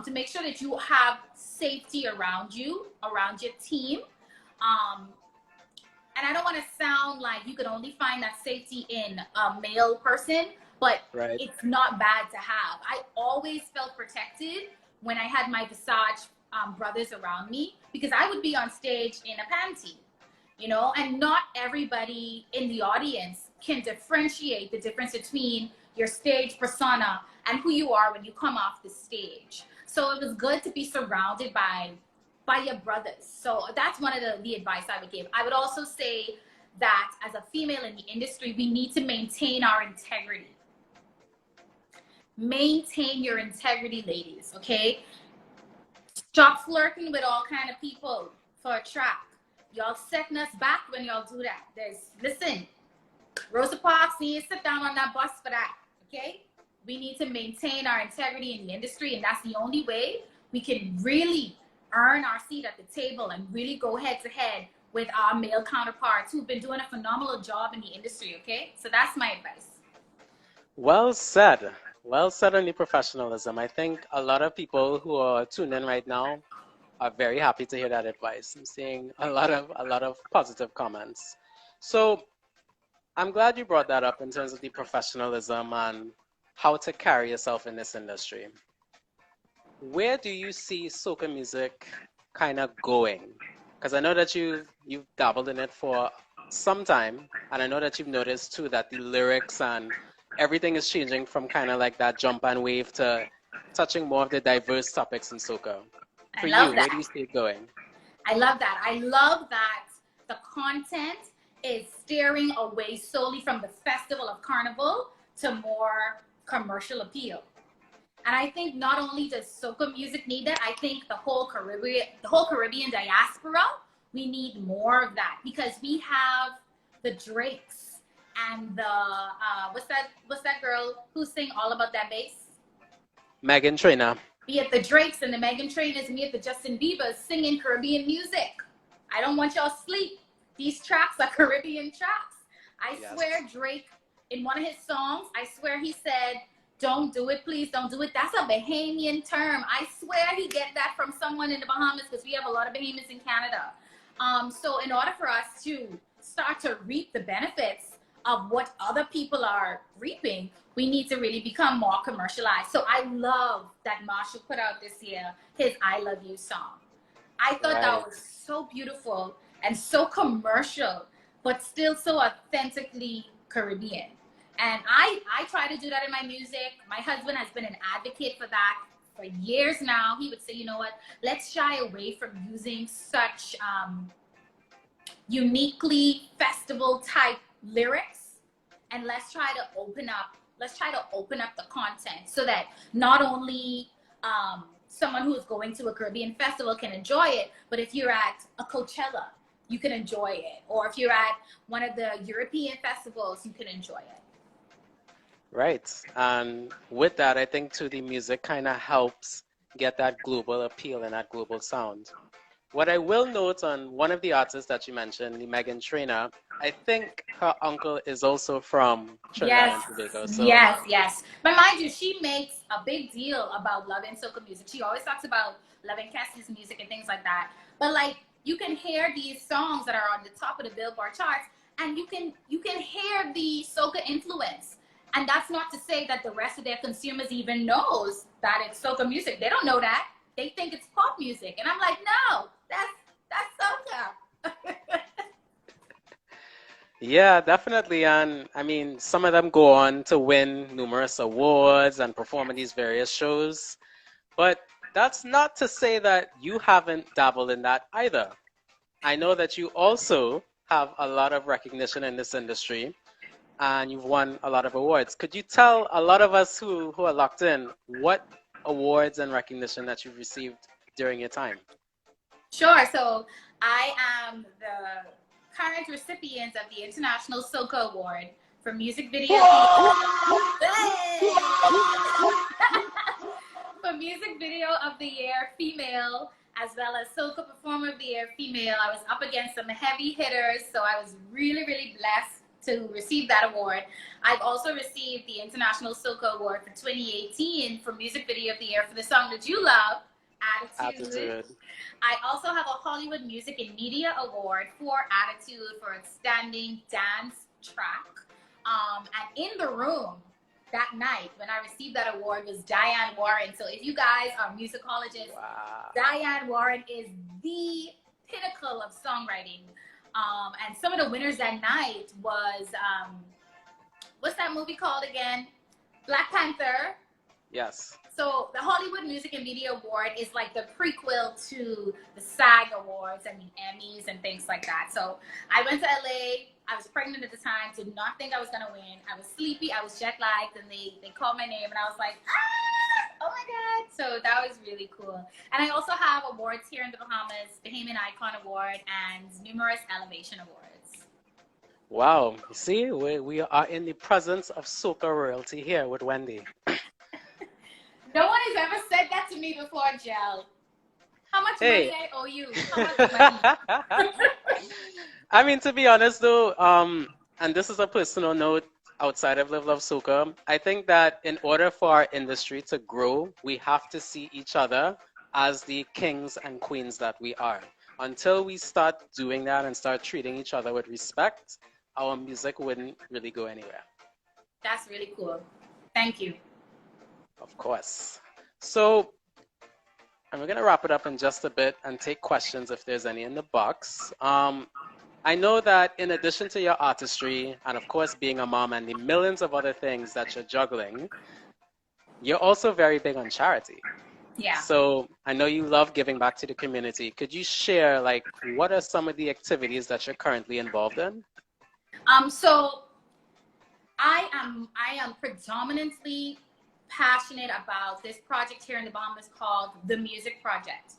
to make sure that you have safety around you, around your team. Um, and I don't want to sound like you can only find that safety in a male person, but Right. it's not bad to have. I always felt protected when I had my Visage brothers around me, because I would be on stage in a panty, and not everybody in the audience can differentiate the difference between your stage persona and who you are when you come off the stage. So it was good to be surrounded by your brothers. So that's one of the advice I would give. I would also say that as a female in the industry, we need to maintain our integrity. Maintain your integrity, ladies, okay? Stop flirting with all kind of people for a track. Y'all setting us back when y'all do that. Listen, Rosa Parks needs to sit down on that bus for that, okay? We need to maintain our integrity in the industry, and that's the only way we can really earn our seat at the table and really go head to head with our male counterparts who've been doing a phenomenal job in the industry, okay? So that's my advice. Well said. Well said on the professionalism. I think a lot of people who are tuned in right now are very happy to hear that advice. I'm seeing a lot of positive comments. So I'm glad you brought that up in terms of the professionalism and how to carry yourself in this industry. Where do you see soca music kind of going? Because I know that you've dabbled in it for some time, and I know that you've noticed too that the lyrics and everything is changing from kind of like that jump and wave to touching more of the diverse topics in soca. For you, where do you see it going? I love that. I love that the content is steering away solely from the festival of Carnival to more commercial appeal. And I think not only does soca music need that, I think the whole Caribbean diaspora, we need more of that, because we have the Drakes and the what's that girl who sing all about that bass? Megan Trainor. Be it the Drakes and the Megan Trainors, and be it the Justin Biebers singing Caribbean music. I don't want y'all to sleep. These tracks are Caribbean tracks. I swear Drake, in one of his songs, I swear he said, "Don't do it, please don't do it." That's a Bahamian term. I swear he get that from someone in the Bahamas, because we have a lot of Bahamians in Canada. So in order for us to start to reap the benefits of what other people are reaping, we need to really become more commercialized. So I love that Marshall put out this year his "I Love You" song. I thought that was so beautiful and so commercial, but still so authentically Caribbean. And I try to do that in my music. My husband has been an advocate for that for years now. He would say, you know what, let's shy away from using such uniquely festival type lyrics, and let's try to open up the content so that not only someone who is going to a Caribbean festival can enjoy it, but if you're at a Coachella, you can enjoy it. Or if you're at one of the European festivals, you can enjoy it. Right. And with that, I think too, the music kind of helps get that global appeal and that global sound. What I will note on one of the artists that you mentioned, the Megan Trainor, I think her uncle is also from Trinidad and Tobago. So Yes. But mind you, she makes a big deal about loving soca music. She always talks about loving Cassie's music and things like that. But like, you can hear these songs that are on the top of the Billboard charts, and you can hear the soca influence. And that's not to say that the rest of their consumers even knows that it's soca music. They don't know that. They think it's pop music. And I'm like, no, that's soca. yeah, definitely. And I mean, some of them go on to win numerous awards and perform in these various shows. But that's not to say that you haven't dabbled in that either. I know that you also have a lot of recognition in this industry, and you've won a lot of awards. Could you tell a lot of us who are locked in what awards and recognition that you've received during your time? Sure. So I am the current recipient of the International Soca Award for Music Video for Music Video of the Year Female, as well as Soca Performer of the Year Female. I was up against some heavy hitters, so I was really, really blessed to receive that award. I've also received the International Soca Award for 2018 for Music Video of the Year for the song that you love, Attitude. I also have a Hollywood Music and Media Award for Attitude for Outstanding Dance Track. And in the room that night when I received that award was Diane Warren. So if you guys are musicologists, wow. Diane Warren is the pinnacle of songwriting. And some of the winners that night was, what's that movie called again? Black Panther. Yes. So the Hollywood Music and Media Award is like the prequel to the SAG Awards and the Emmys and things like that. So I went to LA. I was pregnant at the time, did not think I was going to win. I was sleepy. I was jet lagged, and they called my name, and I was like, ah, oh my God. So that was really cool. And I also have awards here in the Bahamas, Bahamian Icon Award and numerous Elevation Awards. Wow. See, we are in the presence of soca royalty here with Wendi. No one has ever said that to me before, Jel. How much money I owe you? How much money? I mean, to be honest though, and this is a personal note outside of Live Love Soca, I think that in order for our industry to grow, we have to see each other as the kings and queens that we are. Until we start doing that and start treating each other with respect, our music wouldn't really go anywhere. That's really cool. Thank you. Of course. So, and we're going to wrap it up in just a bit and take questions if there's any in the box. I know that in addition to your artistry and of course being a mom and the millions of other things that you're juggling, you're also very big on charity. Yeah. So I know you love giving back to the community. Could you share, like, what are some of the activities that you're currently involved in? So I am predominantly passionate about this project here in the Bahamas called the Music Project.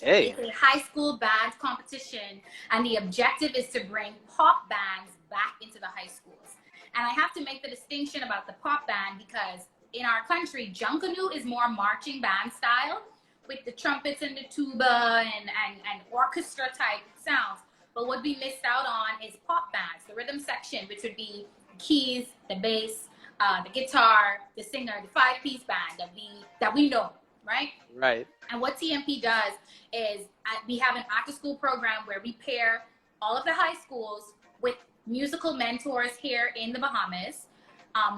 Hey. It's a high school band competition, and the objective is to bring pop bands back into the high schools. And I have to make the distinction about the pop band because in our country, Junkanoo is more marching band style with the trumpets and the tuba and orchestra type sounds. But what we missed out on is pop bands, the rhythm section, which would be the keys, the bass, the guitar, the singer, the five-piece band that we know, right? Right. And what TMP does is we have an after-school program where we pair all of the high schools with musical mentors here in the Bahamas,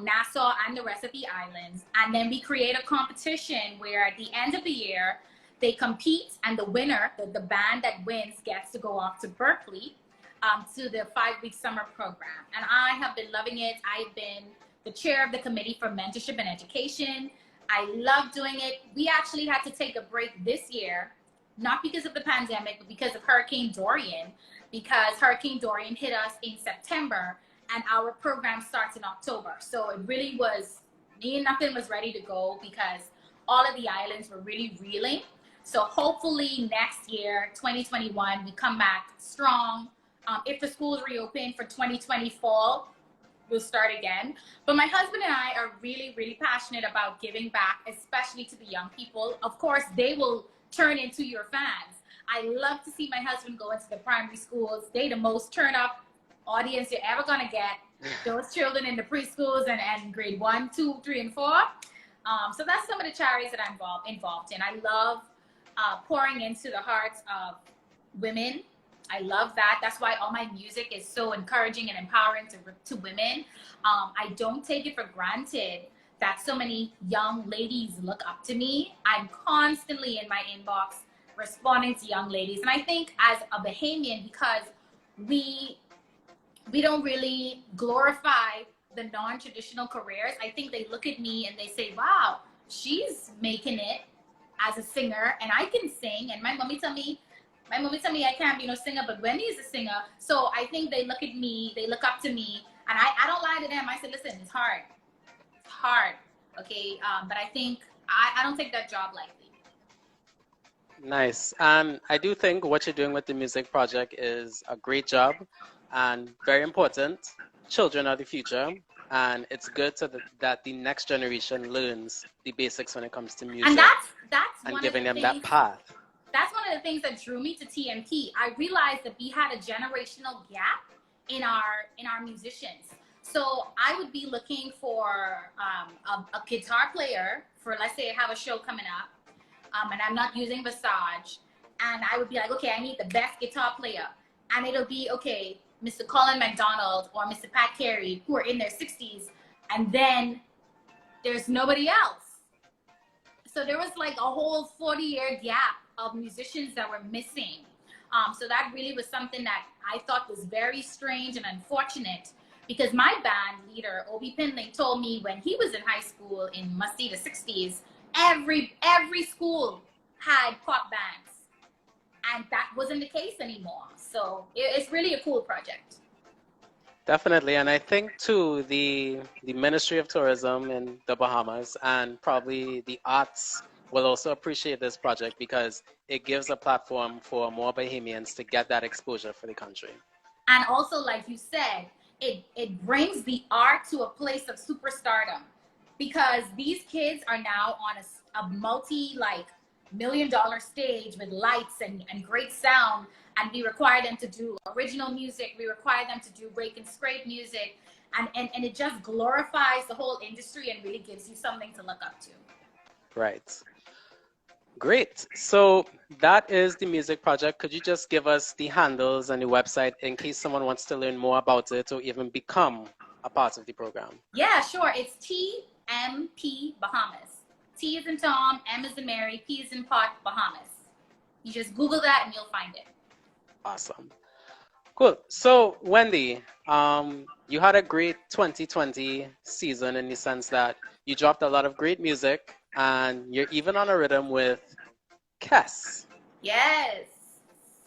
Nassau, and the rest of the islands. And then we create a competition where at the end of the year, they compete, and the winner, the band that wins, gets to go off to Berkeley to the 5-week summer program. And I have been loving it. I've been the chair of the committee for mentorship and education. I love doing it. We actually had to take a break this year, not because of the pandemic, but because of Hurricane Dorian, because Hurricane Dorian hit us in September and our program starts in October. So it really was, me and nothing was ready to go because all of the islands were really reeling. So hopefully next year, 2021, we come back strong. If the schools reopen for 2020 fall, we'll start again. But my husband and I are really, really passionate about giving back, especially to the young people. Of course, they will turn into your fans. I love to see my husband go into the primary schools. They the most turn up audience you're ever gonna get. Those children in the preschools and grade 1, 2, 3, and 4. So that's some of the charities that I'm involved in. I love pouring into the hearts of women. I love that. That's why all my music is so encouraging and empowering to women. I don't take it for granted that so many young ladies look up to me. I'm constantly in my inbox responding to young ladies. And I think as a Bahamian, because we don't really glorify the non-traditional careers, I think they look at me and they say, wow, she's making it as a singer and I can sing. And my mommy tell me I can't be no singer, but Wendi is a singer. So I think they look at me, they look up to me, and I don't lie to them. I say, listen, it's hard. It's hard, okay? But I think I don't take that job lightly. Nice. And I do think what you're doing with the music project is a great job and very important. Children are the future, and it's good that the next generation learns the basics when it comes to And music that's and one of giving the them that things. path. That's one of the things that drew me to TMP. I realized that we had a generational gap in our musicians. So I would be looking for a guitar player for, let's say, I have a show coming up, and I'm not using Visage, and I would be like, okay, I need the best guitar player, and it'll be okay, Mr. Colin McDonald or Mr. Pat Carey, who are in their 60s, and then there's nobody else. So there was like a whole 40-year gap of musicians that were missing. So that really was something that I thought was very strange and unfortunate, because my band leader, Obi Pinley, told me when he was in high school in Musty the 60s, every school had pop bands, and that wasn't the case anymore. So it's really a cool project. Definitely. And I think too the Ministry of Tourism in the Bahamas and probably the arts will also appreciate this project because it gives a platform for more Bahamians to get that exposure for the country. And also, like you said, it brings the art to a place of superstardom, because these kids are now on a multi like $1 million stage with lights and great sound, and we require them to do original music, we require them to do rake and scrape music, and it just glorifies the whole industry and really gives you something to look up to. Right. Great. So that is the music project. Could you just give us the handles and the website in case someone wants to learn more about it or even become a part of the program? Yeah, sure. It's TMP Bahamas. T is in Tom, M is in Mary, P is in Pot, Bahamas. You just Google that and you'll find it. Awesome. Cool. So, Wendi, you had a great 2020 season in the sense that you dropped a lot of great music and you're even on a rhythm with Kess. Yes.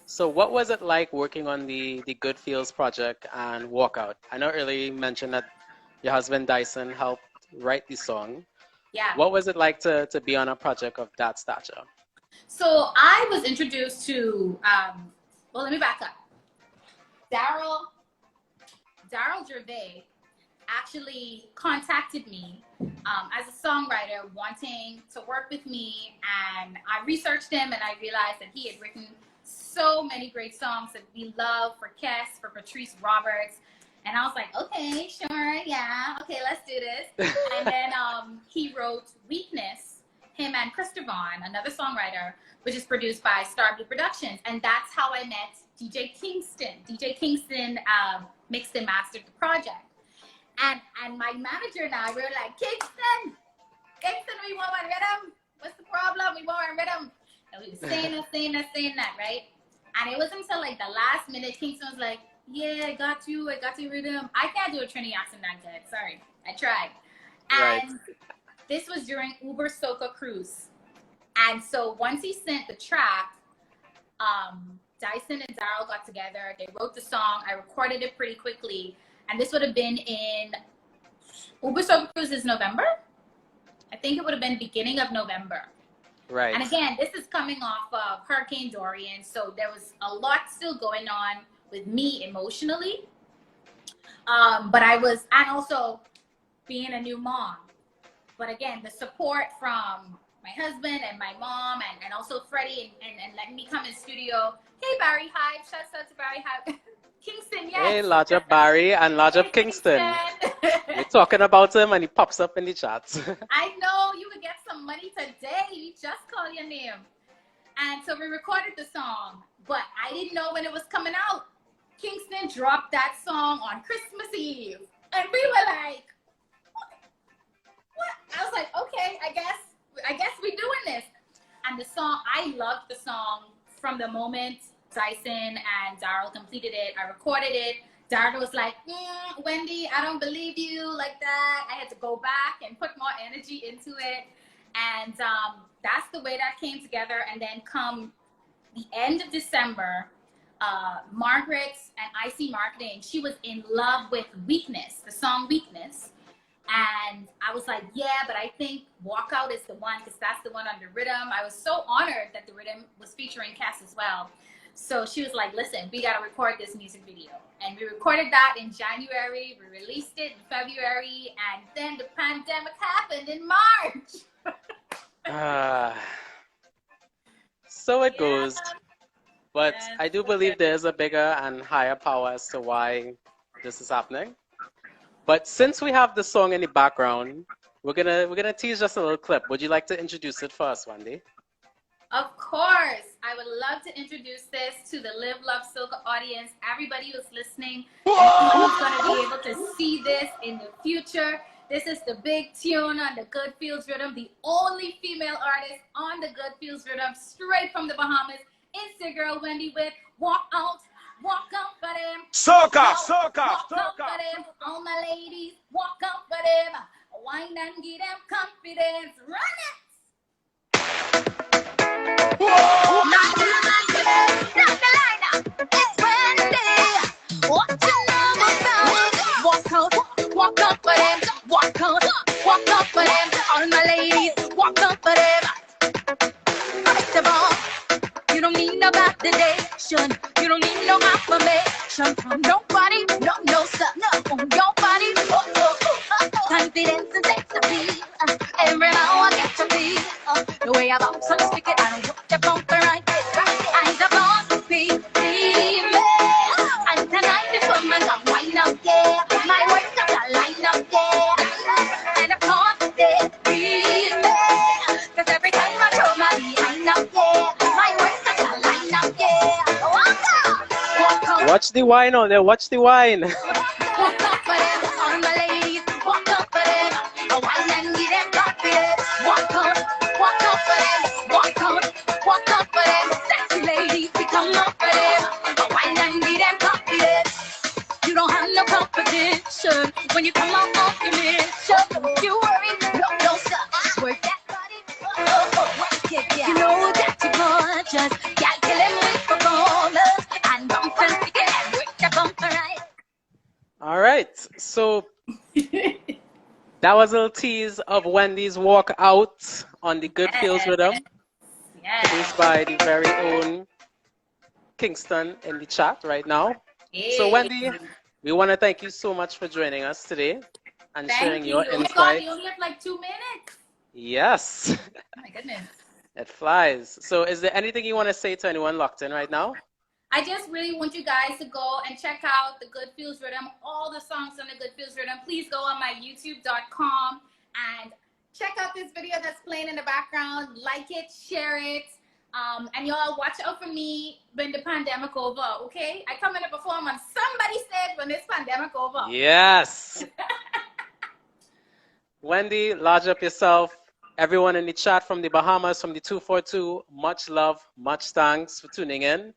So, what was it like working on the Good Feels project and Walkout? I know earlier you mentioned that your husband Dyson helped write the song. Yeah. What was it like to be on a project of that stature? So I was introduced to, well, let me back up. Daryl Gervais actually contacted me as a songwriter wanting to work with me, and I researched him and I realized that he had written so many great songs that we love for Kess, for Patrice Roberts, and I was like, okay, sure, yeah, okay, let's do this. And then he wrote Weakness, him and Christopher Vaughn, another songwriter, which is produced by Starblue Productions, and that's how I met DJ Kingston. DJ Kingston mixed and mastered the project. And my manager and I, we were like, Kingston, we want one rhythm. What's the problem? We want one rhythm. And we were saying that, right? And it wasn't until like the last minute, Kingston was like, yeah, I got you rhythm. I can't do a Trini accent that good. Sorry, I tried. And this was during Uber Soca cruise. And so once he sent the track, Dyson and Daryl got together. They wrote the song. I recorded it pretty quickly. And this would have been in Uber Soca Cruise is November. I think it would have been beginning of November. Right. And again, this is coming off of Hurricane Dorian. So there was a lot still going on with me emotionally. But and also being a new mom. But again, the support from my husband and my mom and also Freddie and letting me come in studio. Hey, Barry Hyde. Shouts out to Barry Hyde. Kingston, yes. Hey, large up Barry and large up Kingston. We're talking about him and he pops up in the chats. I know you would get some money today. We just called your name. And so we recorded the song, but I didn't know when it was coming out. Kingston dropped that song on Christmas Eve. And we were like, what? I was like, okay, I guess we're doing this. And the song, I loved the song from the moment Dyson and Daryl completed it. I recorded it. Daryl was like, Wendi, I don't believe you like that. I had to go back and put more energy into it. And that's the way that came together. And then come the end of December, Margaret and IC Marketing, she was in love with Weakness, the song Weakness. And I was like, yeah, but I think Walkout is the one because that's the one on the rhythm. I was so honored that the rhythm was featuring Cass as well. So she was like, listen, we got to record this music video. And we recorded that in January. We released it in February. And then the pandemic happened in March. So it Yeah. goes. But Yes, I do believe there's a bigger and higher power as to why this is happening. But since we have the song in the background, we're gonna tease just a little clip. Would you like to introduce it for us, Wendi? Of course, I would love to introduce this to the Live Love Soca audience. Everybody who's listening, anyone who's going to be able to see this in the future. This is the big tune on the Good Feels rhythm, the only female artist on the Good Feels rhythm, straight from the Bahamas. It's your girl Wendi with Walk Out for them. Soca, soca, Walk out soca. for them. All my ladies, walk out for them. Wine and give them confidence. Run it! Walk up for them, walk up for them. All my ladies, walk up for them. First of all, you don't need no validation. You don't need no affirmation from nobody. No, sir. No, your body. Confidence and sex appeal. Every now I get to feel the way I bounce on the stick it. I don't want to bump right there. I'm the boss, be female. And tonight this woman's a wine up, yeah. My words got a line up, yeah. And of course they're female. Cause every time I show my behind up, yeah. My words got a line up, yeah. Walk out. Watch the wine on there. Watch the wine. Walk up for them, all my ladies. Walk up for them. Wine and give them confidence. Walk out for them. Walk out for them. Sexy ladies, we come up for them. Wine and give them confidence. You don't have no competition when you come out off your mission. Don't you worry, no, sir. Work that body, work it, yeah. You know that you're gorgeous. Can't kill him with performance. And bump and stick it and work the bumper right. All right. So that was a little tease of Wendy's Walk Out on the Good Feels rhythm, Yes. produced by the very own Kingston in the chat right now. So Wendi, we want to thank you so much for joining us today and sharing Thank your you. Oh my God, insight. we only have like 2 minutes. Yes, Oh my goodness. it flies. So is there anything you want to say to anyone locked in right now? I just really want you guys to go and check out the Good Feels rhythm, all the songs on the Good Feels rhythm. Please go on my youtube.com and check out this video that's playing in the background. Like it, share it. And y'all watch out for me when the pandemic over, okay? I come in to perform on somebody's stage when this pandemic over. Yes. Wendi, lodge up yourself. Everyone in the chat from the Bahamas, from the 242, much love, much thanks for tuning in.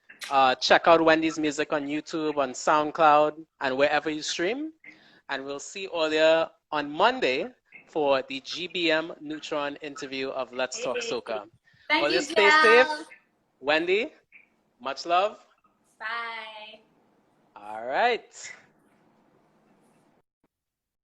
Check out Wendy's music on YouTube, on SoundCloud, and wherever you stream. And we'll see all there on Monday for the GBM Neutron interview of Let's Talk Soca. Thank All you, stay Jill. safe. Wendi, much love. Bye. All right.